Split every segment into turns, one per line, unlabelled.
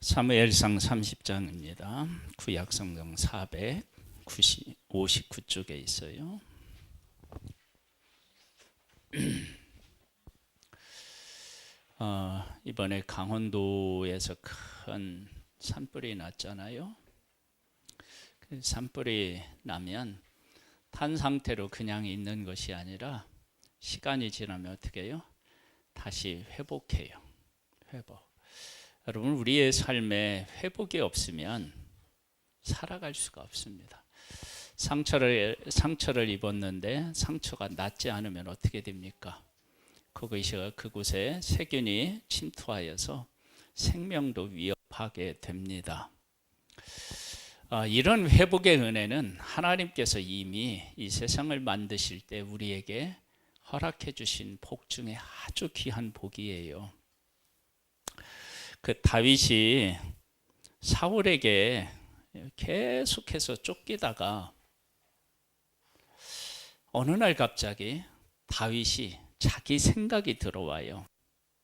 사무엘상 30장입니다. 구약성경 459쪽에 있어요. 이번에 강원도에서 큰 산불이 났잖아요. 그 산불이 나면 탄 상태로 그냥 있는 것이 아니라 시간이 지나면 어떻게 해요? 다시 회복해요. 회복. 여러분, 우리의 삶에 회복이 없으면 살아갈 수가 없습니다. 상처를 입었는데 상처가 낫지 않으면 어떻게 됩니까? 그곳에 세균이 침투하여서 생명도 위협하게 됩니다. 이런 회복의 은혜는 하나님께서 이미 이 세상을 만드실 때 우리에게 허락해 주신 복 중에 아주 귀한 복이에요. 그 다윗이 사울에게 계속해서 쫓기다가 어느 날 갑자기 다윗이 자기 생각이 들어와요.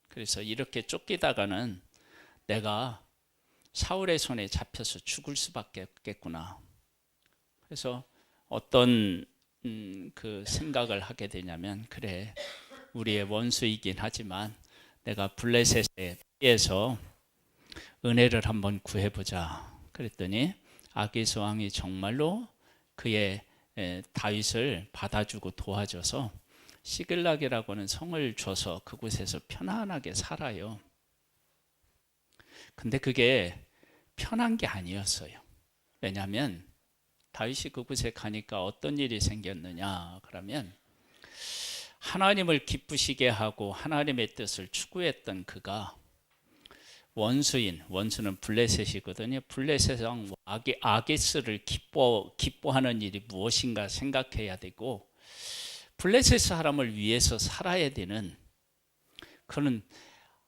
그래서 이렇게 쫓기다가는 내가 사울의 손에 잡혀서 죽을 수밖에 없겠구나. 그래서 어떤 그 생각을 하게 되냐면, 그래, 우리의 원수이긴 하지만 내가 블레셋에 피해서 은혜를 한번 구해보자. 그랬더니 아기스 왕이 정말로 그의 다윗을 받아주고 도와줘서 시글락이라고 하는 성을 줘서 그곳에서 편안하게 살아요. 근데 그게 편한 게 아니었어요. 왜냐하면 다윗이 그곳에 가니까 어떤 일이 생겼느냐 그러면, 하나님을 기쁘시게 하고 하나님의 뜻을 추구했던 그가 원수는 블레셋이거든요. 블레셋 왕 아기스를 기뻐하는 일이 무엇인가 생각해야 되고, 블레셋 사람을 위해서 살아야 되는, 그는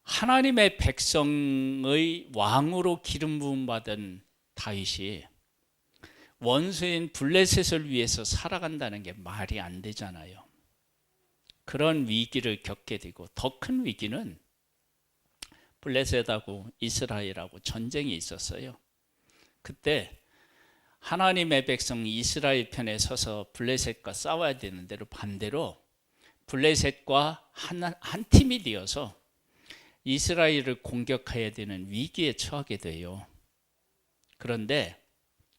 하나님의 백성의 왕으로 기름 부음 받은 다윗이 원수인 블레셋을 위해서 살아간다는 게 말이 안 되잖아요. 그런 위기를 겪게 되고, 더 큰 위기는 블레셋하고 이스라엘하고 전쟁이 있었어요. 그때 하나님의 백성 이스라엘 편에 서서 블레셋과 싸워야 되는 대로 반대로 블레셋과 한 팀이 되어서 이스라엘을 공격해야 되는 위기에 처하게 돼요. 그런데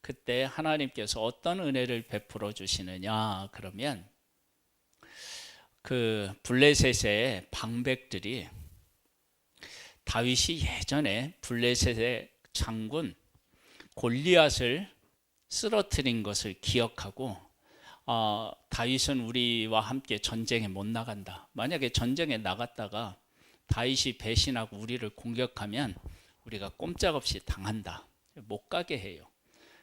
그때 하나님께서 어떤 은혜를 베풀어 주시느냐 그러면, 그 블레셋의 방백들이 다윗이 예전에 블레셋의 장군 골리앗을 쓰러뜨린 것을 기억하고, 다윗은 우리와 함께 전쟁에 못 나간다. 만약에 전쟁에 나갔다가 다윗이 배신하고 우리를 공격하면 우리가 꼼짝없이 당한다. 못 가게 해요.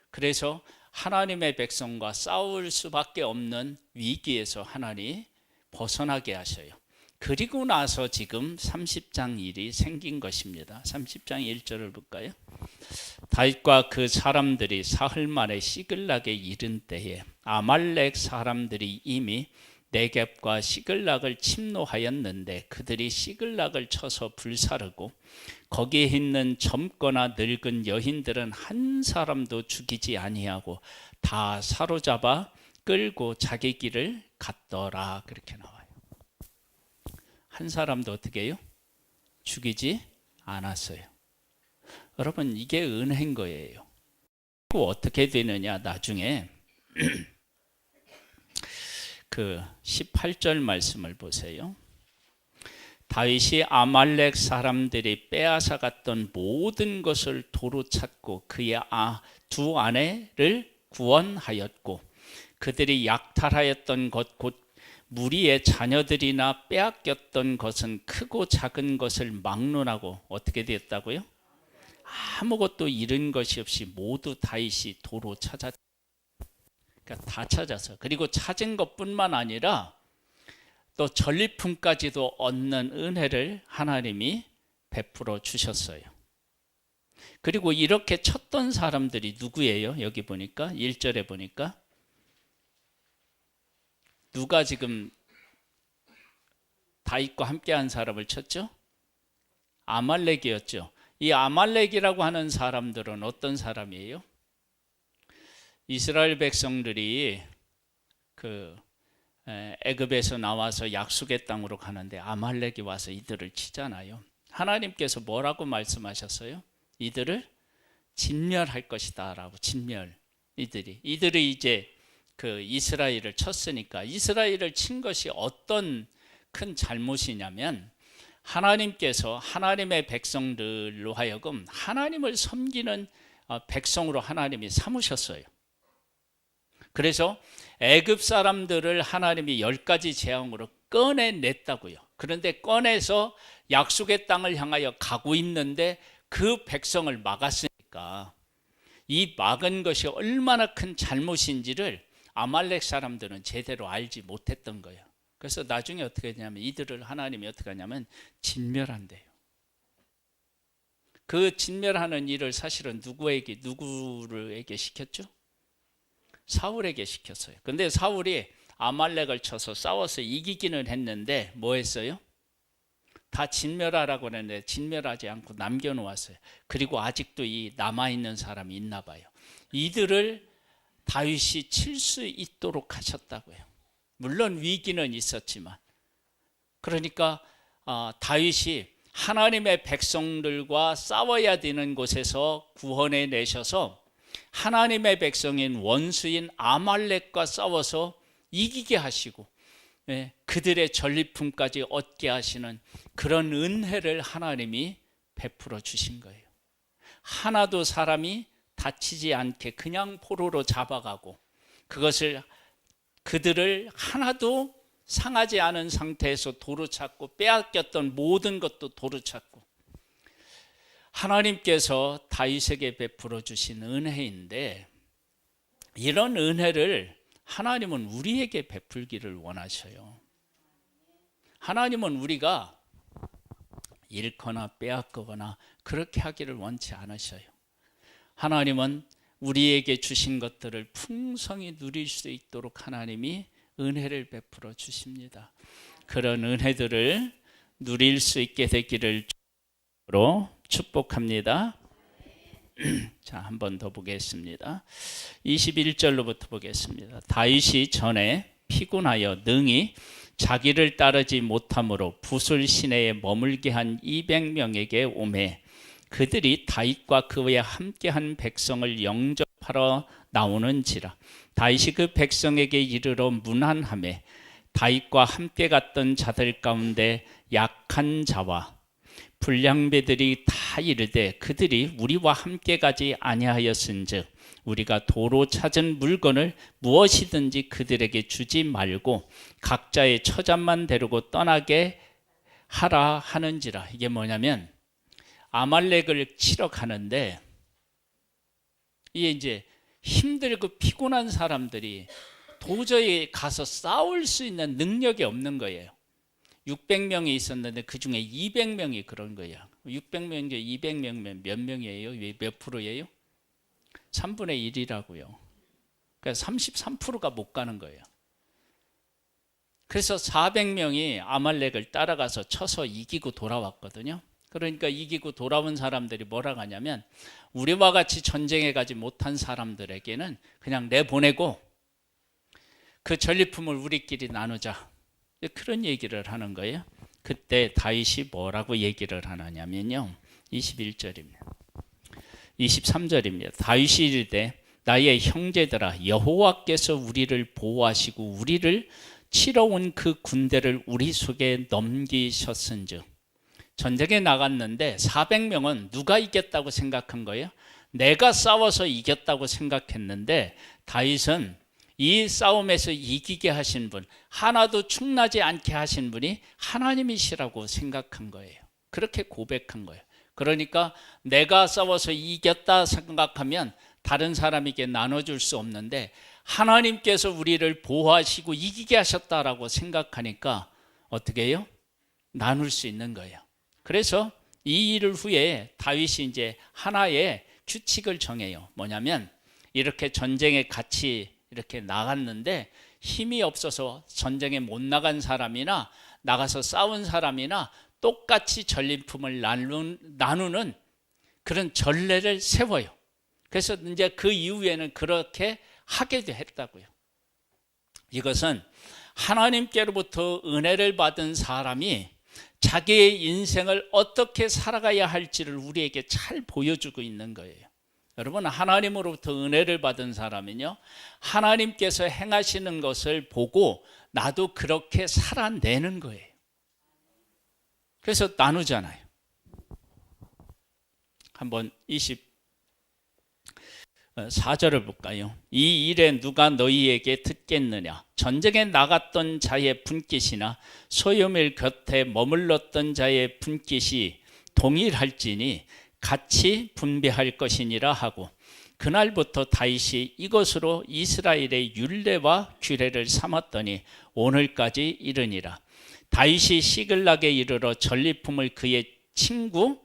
그래서 하나님의 백성과 싸울 수밖에 없는 위기에서 하나님 벗어나게 하셔요. 그리고 나서 지금 30장 일이 생긴 것입니다. 30장 1절을 볼까요? 다윗과 그 사람들이 사흘 만에 시글락에 이른 때에 아말렉 사람들이 이미 네겝과 시글락을 침노하였는데, 그들이 시글락을 쳐서 불사르고 거기에 있는 젊거나 늙은 여인들은 한 사람도 죽이지 아니하고 다 사로잡아 끌고 자기 길을 갔더라. 그렇게 나와요. 한 사람도 어떻게 해요? 죽이지 않았어요. 여러분, 이게 은혜인 거예요. 또 어떻게 되느냐, 나중에 그 18절 말씀을 보세요. 다윗이 아말렉 사람들이 빼앗아 갔던 모든 것을 도로 찾고 그의 두 아내를 구원하였고, 그들이 약탈하였던 것 곧 무리의 자녀들이나 빼앗겼던 것은 크고 작은 것을 막론하고 어떻게 되었다고요? 아무것도 잃은 것이 없이 모두 다윗이 도로 찾았다. 그러니까 다 찾아서, 그리고 찾은 것뿐만 아니라 또 전리품까지도 얻는 은혜를 하나님이 베풀어 주셨어요. 그리고 이렇게 쳤던 사람들이 누구예요? 여기 보니까 1절에 보니까 누가 지금 다윗과 함께한 사람을 쳤죠? 아말렉이었죠. 이 아말렉이라고 하는 사람들은 어떤 사람이에요? 이스라엘 백성들이 그 애굽에서 나와서 약속의 땅으로 가는데 아말렉이 와서 이들을 치잖아요. 하나님께서 뭐라고 말씀하셨어요? 이들을 진멸할 것이다 라고. 진멸. 이들이 이제 그 이스라엘을 쳤으니까, 이스라엘을 친 것이 어떤 큰 잘못이냐면 하나님께서 하나님의 백성들로 하여금 하나님을 섬기는 백성으로 하나님이 삼으셨어요. 그래서 애굽 사람들을 하나님이 10가지 재앙으로 꺼내냈다고요. 그런데 꺼내서 약속의 땅을 향하여 가고 있는데 그 백성을 막았으니까 이 막은 것이 얼마나 큰 잘못인지를 아말렉 사람들은 제대로 알지 못했던 거예요. 그래서 나중에 어떻게 했냐면 이들을 하나님이 어떻게 하냐면 진멸한대요. 그 진멸하는 일을 사실은 누구에게 시켰죠? 사울에게 시켰어요. 근데 사울이 아말렉을 쳐서 싸워서 이기기는 했는데 뭐 했어요? 다 진멸하라고 했는데 진멸하지 않고 남겨놓았어요. 그리고 아직도 이 남아있는 사람이 있나 봐요. 이들을 다윗이 칠 수 있도록 하셨다고요. 물론 위기는 있었지만, 그러니까 다윗이 하나님의 백성들과 싸워야 되는 곳에서 구원해 내셔서 하나님의 백성인 원수인 아말렉과 싸워서 이기게 하시고 그들의 전리품까지 얻게 하시는 그런 은혜를 하나님이 베풀어 주신 거예요. 하나도 사람이 다치지 않게 그냥 포로로 잡아가고 그들을 하나도 상하지 않은 상태에서 도로찾고 빼앗겼던 모든 것도 도로찾고, 하나님께서 다윗에게 베풀어 주신 은혜인데 이런 은혜를 하나님은 우리에게 베풀기를 원하셔요. 하나님은 우리가 잃거나 빼앗거나 그렇게 하기를 원치 않으셔요. 하나님은 우리에게 주신 것들을 풍성히 누릴 수 있도록 하나님이 은혜를 베풀어 주십니다. 그런 은혜들을 누릴 수 있게 되기를 축복합니다. 자, 한 번 더 보겠습니다. 21절로부터 보겠습니다. 다윗이 전에 피곤하여 능히 자기를 따르지 못함으로 붓을 시내에 머물게 한 200명에게 오매 그들이 다윗과 그와 함께한 백성을 영접하러 나오는지라. 다윗이 그 백성에게 이르러 문안하매 다윗과 함께 갔던 자들 가운데 약한 자와 불량배들이 다 이르되 그들이 우리와 함께 가지 아니하였은즉 우리가 도로 찾은 물건을 무엇이든지 그들에게 주지 말고 각자의 처자만 데리고 떠나게 하라 하는지라. 이게 뭐냐면 아말렉을 치러 가는데 이게 이제 힘들고 피곤한 사람들이 도저히 가서 싸울 수 있는 능력이 없는 거예요. 600명이 있었는데 그 중에 200명이 그런 거예요. 600명 중에 200명이면 몇 명이에요? 몇 프로예요? 3분의 1이라고요. 그러니까 33%가 못 가는 거예요. 그래서 400명이 아말렉을 따라가서 쳐서 이기고 돌아왔거든요. 그러니까 이기고 돌아온 사람들이 뭐라고 하냐면 우리와 같이 전쟁에 가지 못한 사람들에게는 그냥 내보내고 그 전리품을 우리끼리 나누자. 그런 얘기를 하는 거예요. 그때 다윗이 뭐라고 얘기를 하느냐면요. 21절입니다. 23절입니다. 다윗이 이르되 나의 형제들아 여호와께서 우리를 보호하시고 우리를 치러 온 그 군대를 우리 속에 넘기셨은즉. 전쟁에 나갔는데 400명은 누가 이겼다고 생각한 거예요? 내가 싸워서 이겼다고 생각했는데 다윗은 이 싸움에서 이기게 하신 분, 하나도 충나지 않게 하신 분이 하나님이시라고 생각한 거예요. 그렇게 고백한 거예요. 그러니까 내가 싸워서 이겼다 생각하면 다른 사람에게 나눠줄 수 없는데 하나님께서 우리를 보호하시고 이기게 하셨다라고 생각하니까 어떻게 해요? 나눌 수 있는 거예요. 그래서 이 일을 후에 다윗이 이제 하나의 규칙을 정해요. 뭐냐면 이렇게 전쟁에 같이 이렇게 나갔는데 힘이 없어서 전쟁에 못 나간 사람이나 나가서 싸운 사람이나 똑같이 전리품을 나누는 그런 전례를 세워요. 그래서 이제 그 이후에는 그렇게 하게 했다고요. 이것은 하나님께로부터 은혜를 받은 사람이 자기의 인생을 어떻게 살아가야 할지를 우리에게 잘 보여주고 있는 거예요. 여러분, 하나님으로부터 은혜를 받은 사람은요, 하나님께서 행하시는 것을 보고 나도 그렇게 살아내는 거예요. 그래서 나누잖아요. 한번 24절을 볼까요? 이 일에 누가 너희에게 듣겠느냐? 전쟁에 나갔던 자의 분깃이나 소요밀 곁에 머물렀던 자의 분깃이 동일할지니 같이 분배할 것이니라 하고, 그날부터 다윗이 이것으로 이스라엘의 율례와 규례를 삼았더니 오늘까지 이르니라. 다윗이 시글락에 이르러 전리품을 그의 친구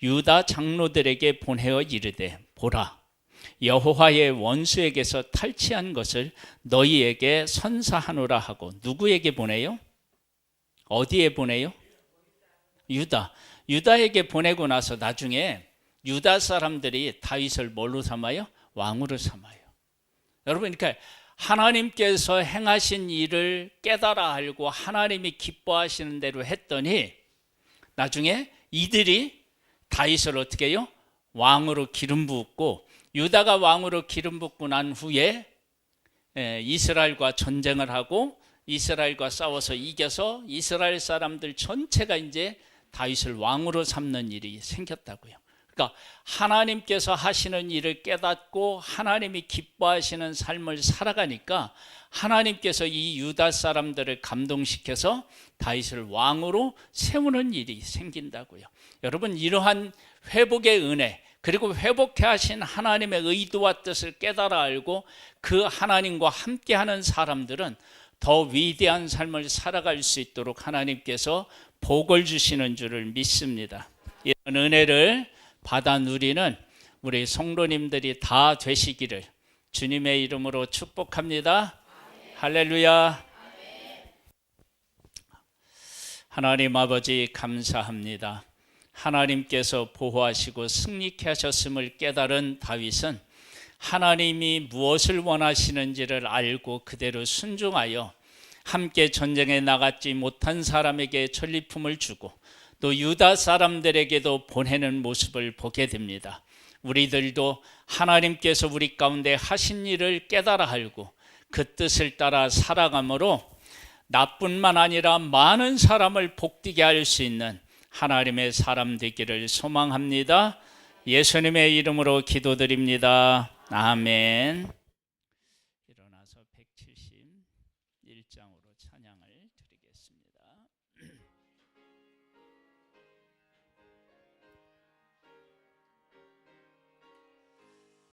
유다 장로들에게 보내어 이르되, 보라, 여호와의 원수에게서 탈취한 것을 너희에게 선사하노라 하고. 누구에게 보내요? 어디에 보내요? 유다에게 보내고 나서 나중에 유다 사람들이 다윗을 뭘로 삼아요? 왕으로 삼아요. 여러분, 그러니까 하나님께서 행하신 일을 깨달아 알고 하나님이 기뻐하시는 대로 했더니 나중에 이들이 다윗을 어떻게 해요? 왕으로 기름 부었고, 유다가 왕으로 기름 붓고 난 후에 이스라엘과 전쟁을 하고 이스라엘과 싸워서 이겨서 이스라엘 사람들 전체가 이제 다윗을 왕으로 삼는 일이 생겼다고요. 그러니까 하나님께서 하시는 일을 깨닫고 하나님이 기뻐하시는 삶을 살아가니까 하나님께서 이 유다 사람들을 감동시켜서 다윗을 왕으로 세우는 일이 생긴다고요. 여러분, 이러한 회복의 은혜, 그리고 회복해 하신 하나님의 의도와 뜻을 깨달아 알고 그 하나님과 함께하는 사람들은 더 위대한 삶을 살아갈 수 있도록 하나님께서 복을 주시는 줄을 믿습니다. 이런 은혜를 받아 누리는 우리 성도님들이 다 되시기를 주님의 이름으로 축복합니다. 아멘. 할렐루야. 아멘. 하나님 아버지, 감사합니다. 하나님께서 보호하시고 승리케 하셨음을 깨달은 다윗은 하나님이 무엇을 원하시는지를 알고 그대로 순종하여 함께 전쟁에 나갔지 못한 사람에게 전리품을 주고 또 유다 사람들에게도 보내는 모습을 보게 됩니다. 우리들도 하나님께서 우리 가운데 하신 일을 깨달아 알고 그 뜻을 따라 살아감으로 나뿐만 아니라 많은 사람을 복되게 할 수 있는 하나님의 사람 되기를 소망합니다. 예수님의 이름으로 기도드립니다. 아멘.